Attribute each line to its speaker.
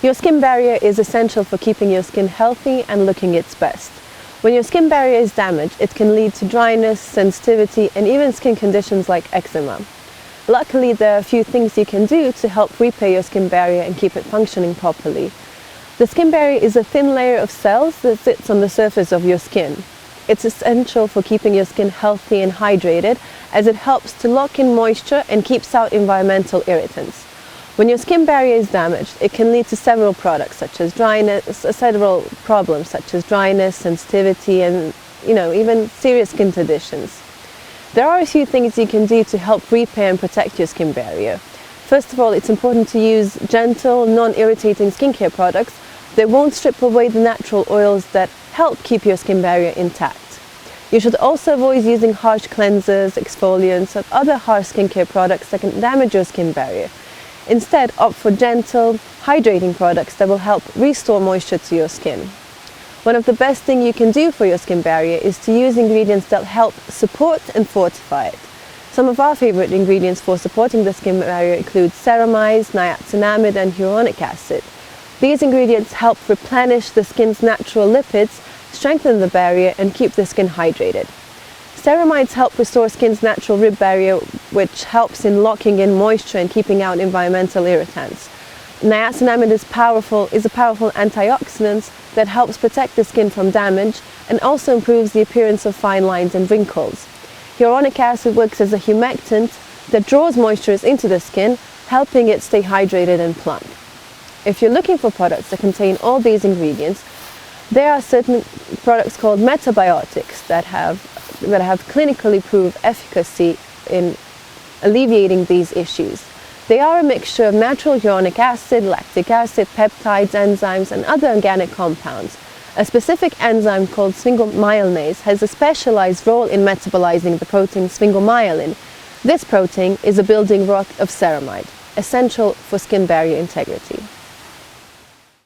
Speaker 1: Your skin barrier is essential for keeping your skin healthy and looking its best. When your skin barrier is damaged, it can lead to dryness, sensitivity, and even skin conditions like eczema. Luckily, there are a few things you can do to help repair your skin barrier and keep it functioning properly. The skin barrier is a thin layer of cells that sits on the surface of your skin. It's essential for keeping your skin healthy and hydrated, as it helps to lock in moisture and keeps out environmental irritants. When your skin barrier is damaged, it can lead to several products such as several problems such as dryness, sensitivity, and even serious skin conditions. There are a few things you can do to help repair and protect your skin barrier. First of all, it's important to use gentle, non-irritating skincare products that won't strip away the natural oils that help keep your skin barrier intact. You should also avoid using harsh cleansers, exfoliants, or other harsh skincare products that can damage your skin barrier. Instead, opt for gentle, hydrating products that will help restore moisture to your skin. One of the best things you can do for your skin barrier is to use ingredients that help support and fortify it. Some of our favorite ingredients for supporting the skin barrier include ceramides, niacinamide, and hyaluronic acid. These ingredients help replenish the skin's natural lipids, strengthen the barrier, and keep the skin hydrated. Ceramides help restore skin's natural rib barrier, which helps in locking in moisture and keeping out environmental irritants. Niacinamide is a powerful antioxidant that helps protect the skin from damage and also improves the appearance of fine lines and wrinkles. Hyaluronic acid works as a humectant that draws moisture into the skin, helping it stay hydrated and plump. If you're looking for products that contain all these ingredients, there are certain products called metabiotics that have clinically proved efficacy in alleviating these issues. They are a mixture of natural hyaluronic acid, lactic acid, peptides, enzymes, and other organic compounds. A specific enzyme called sphingomyelin has a specialized role in metabolizing the protein sphingomyelin. This protein is a building block of ceramide, essential for skin barrier integrity.